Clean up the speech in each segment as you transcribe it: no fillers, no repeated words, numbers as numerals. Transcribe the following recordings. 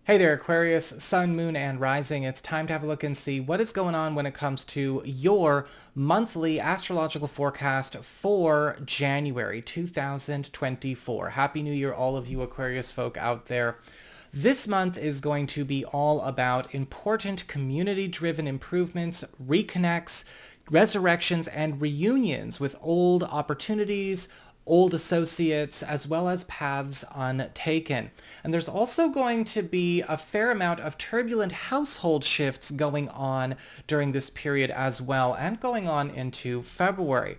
Hey there, Aquarius, Sun, Moon, and Rising. It's time to have a look and see what is going on when it comes to your monthly astrological forecast for January 2024. Happy New Year, all of you Aquarius folk out there. This month is going to be all about important community-driven improvements, reconnects, resurrections, and reunions with old opportunities, old associates, as well as paths untaken. And there's also going to be a fair amount of turbulent household shifts going on during this period as well, and going on into February.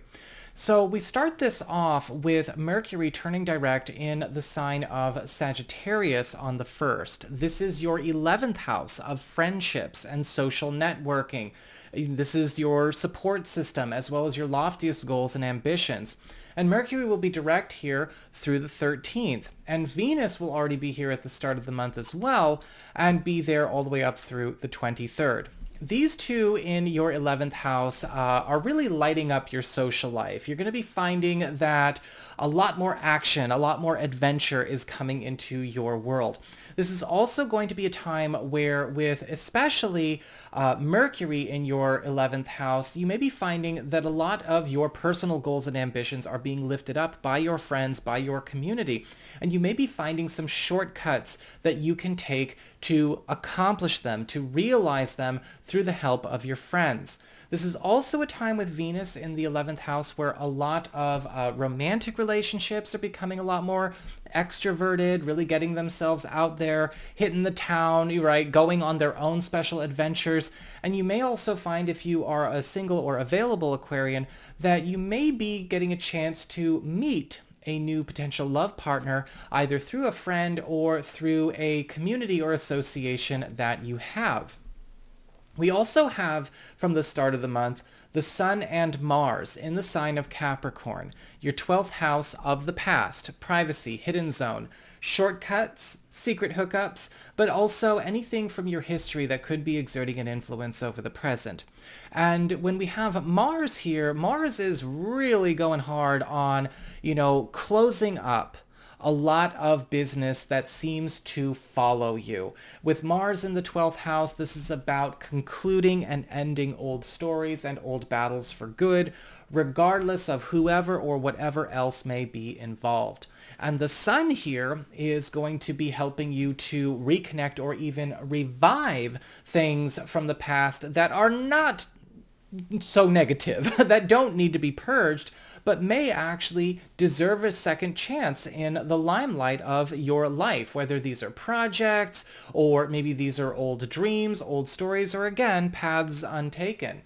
So we start this off with Mercury turning direct in the sign of Sagittarius on the 1st. This is your 11th house of friendships and social networking. This is your support system as well as your loftiest goals and ambitions. And Mercury will be direct here through the 13th. And Venus will already be here at the start of the month as well, and be there all the way up through the 23rd. These two in your 11th house are really lighting up your social life. You're going to be finding that a lot more action, a lot more adventure is coming into your world. This is also going to be a time where, with especially Mercury in your 11th house, you may be finding that a lot of your personal goals and ambitions are being lifted up by your friends, by your community. And you may be finding some shortcuts that you can take to accomplish them, to realize them through the help of your friends. This is also a time with Venus in the 11th house where a lot of romantic relationships are becoming a lot more extroverted, really getting themselves out there, hitting the town, right, going on their own special adventures. And you may also find, if you are a single or available Aquarian, that you may be getting a chance to meet a new potential love partner, either through a friend or through a community or association that you have. We also have, from the start of the month, the Sun and Mars in the sign of Capricorn, your 12th house of the past, privacy, hidden zone, shortcuts, secret hookups, but also anything from your history that could be exerting an influence over the present. And when we have Mars here, Mars is really going hard on, closing up a lot of business that seems to follow you. With Mars in the 12th house, this is about concluding and ending old stories and old battles for good, regardless of whoever or whatever else may be involved. And the Sun here is going to be helping you to reconnect or even revive things from the past that are not so negative, that don't need to be purged, but may actually deserve a second chance in the limelight of your life, whether these are projects, or maybe these are old dreams, old stories, or again, paths untaken.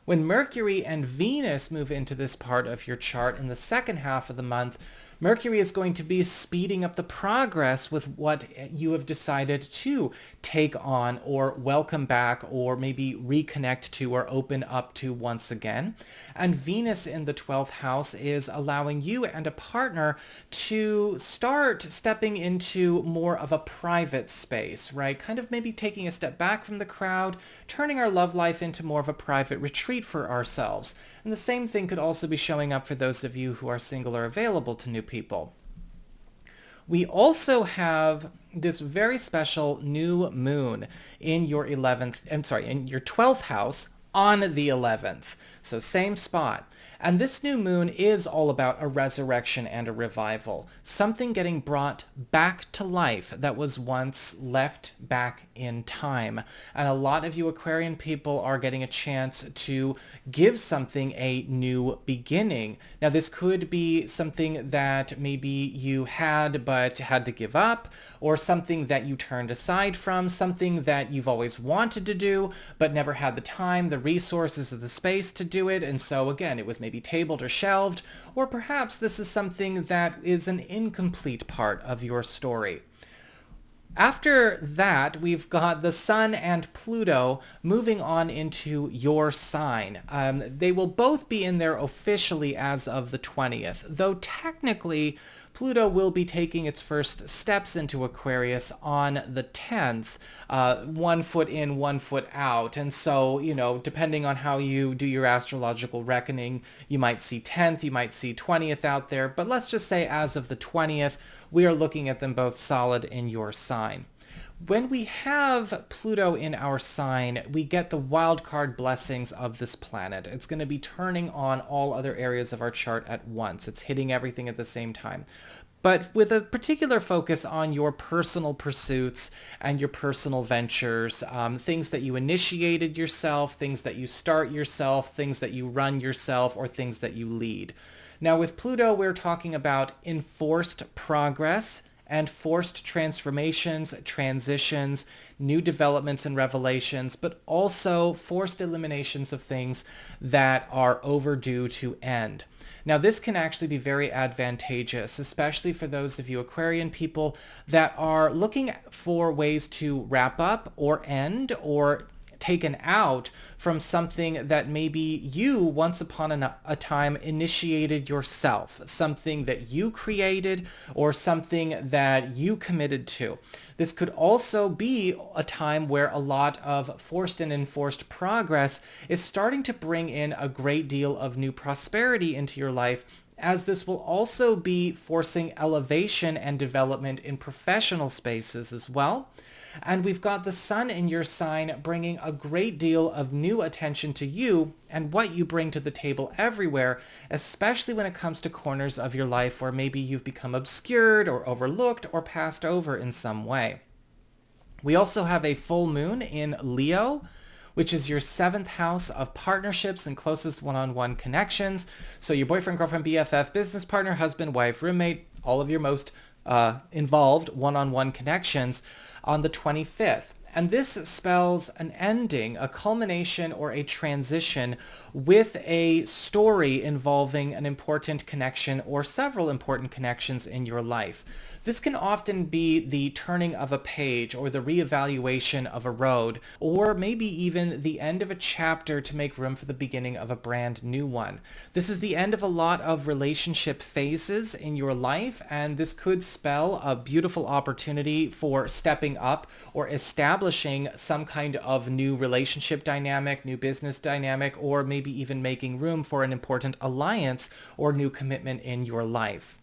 When Mercury and Venus move into this part of your chart in the second half of the month, Mercury is going to be speeding up the progress with what you have decided to take on or welcome back or maybe reconnect to or open up to once again. And Venus in the 12th house is allowing you and a partner to start stepping into more of a private space, right? Kind of maybe taking a step back from the crowd, turning our love life into more of a private retreat for ourselves. And the same thing could also be showing up for those of you who are single or available to new people. We also have this very special new moon in your in your 12th house on the 11th. So same spot. And this new moon is all about a resurrection and a revival, something getting brought back to life that was once left back in time. And a lot of you Aquarian people are getting a chance to give something a new beginning. Now, this could be something that maybe you had but had to give up, or something that you turned aside from, something that you've always wanted to do but never had the time, the resources, or the space to do it. And so again, it was maybe tabled or shelved, or perhaps this is something that is an incomplete part of your story. After that, we've got the Sun and Pluto moving on into your sign. They will both be in there officially as of the 20th, though technically Pluto will be taking its first steps into Aquarius on the 10th, 1 foot in, 1 foot out. And so, depending on how you do your astrological reckoning, you might see 10th, you might see 20th out there. But let's just say as of the 20th, we are looking at them both solid in your sign. When we have Pluto in our sign, we get the wild card blessings of this planet. It's going to be turning on all other areas of our chart at once. It's hitting everything at the same time, but with a particular focus on your personal pursuits and your personal ventures, things that you initiated yourself, things that you start yourself, things that you run yourself, or things that you lead. Now with Pluto, we're talking about enforced progress and forced transformations, transitions, new developments and revelations, but also forced eliminations of things that are overdue to end. Now, this can actually be very advantageous, especially for those of you Aquarian people that are looking for ways to wrap up or end or taken out from something that maybe you once upon a time initiated yourself, something that you created or something that you committed to. This could also be a time where a lot of forced and enforced progress is starting to bring in a great deal of new prosperity into your life, as this will also be forcing elevation and development in professional spaces as well. And we've got the sun in your sign bringing a great deal of new attention to you and what you bring to the table everywhere, especially when it comes to corners of your life where maybe you've become obscured or overlooked or passed over in some way. We also have a full moon in Leo, which is your 7th house of partnerships and closest one-on-one connections. So your boyfriend, girlfriend, BFF, business partner, husband, wife, roommate, all of your most involved one-on-one connections on the 25th. And this spells an ending, a culmination, or a transition with a story involving an important connection or several important connections in your life. This can often be the turning of a page or the reevaluation of a road, or maybe even the end of a chapter to make room for the beginning of a brand new one. This is the end of a lot of relationship phases in your life, and this could spell a beautiful opportunity for stepping up or establishing some kind of new relationship dynamic, new business dynamic, or maybe even making room for an important alliance or new commitment in your life.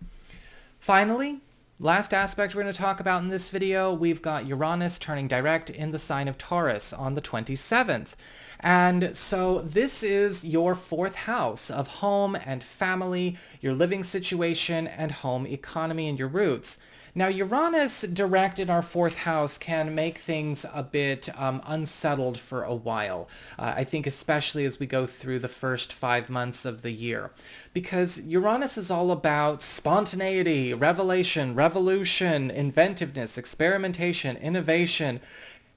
Finally, last aspect we're going to talk about in this video, we've got Uranus turning direct in the sign of Taurus on the 27th. And so this is your 4th house of home and family, your living situation and home economy and your roots. Now, Uranus direct in our 4th house can make things a bit unsettled for a while. I think especially as we go through the first 5 months of the year. Because Uranus is all about spontaneity, revelation, revolution, inventiveness, experimentation, innovation.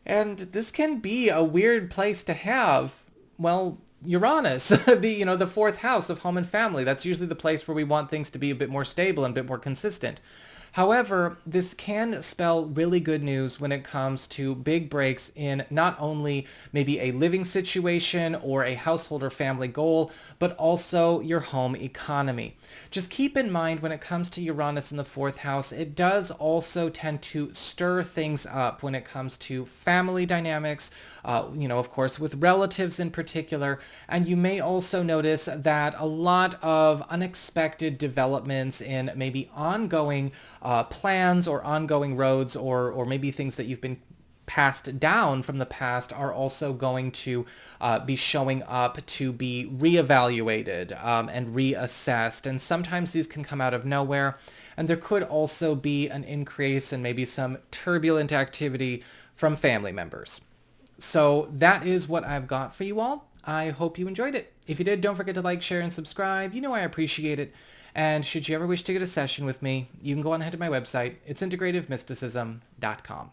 And this can be a weird place to have, well, Uranus, the 4th house of home and family. That's usually the place where we want things to be a bit more stable and a bit more consistent. However, this can spell really good news when it comes to big breaks in not only maybe a living situation or a household or family goal, but also your home economy. Just keep in mind when it comes to Uranus in the 4th house, it does also tend to stir things up when it comes to family dynamics, of course, with relatives in particular. And you may also notice that a lot of unexpected developments in maybe ongoing plans or ongoing roads or maybe things that you've been passed down from the past are also going to be showing up to be reevaluated and reassessed. And sometimes these can come out of nowhere. And there could also be an increase in maybe some turbulent activity from family members. So that is what I've got for you all. I hope you enjoyed it. If you did, don't forget to like, share, and subscribe. You know I appreciate it. And should you ever wish to get a session with me, you can go on ahead to my website. It's integrativemysticism.com.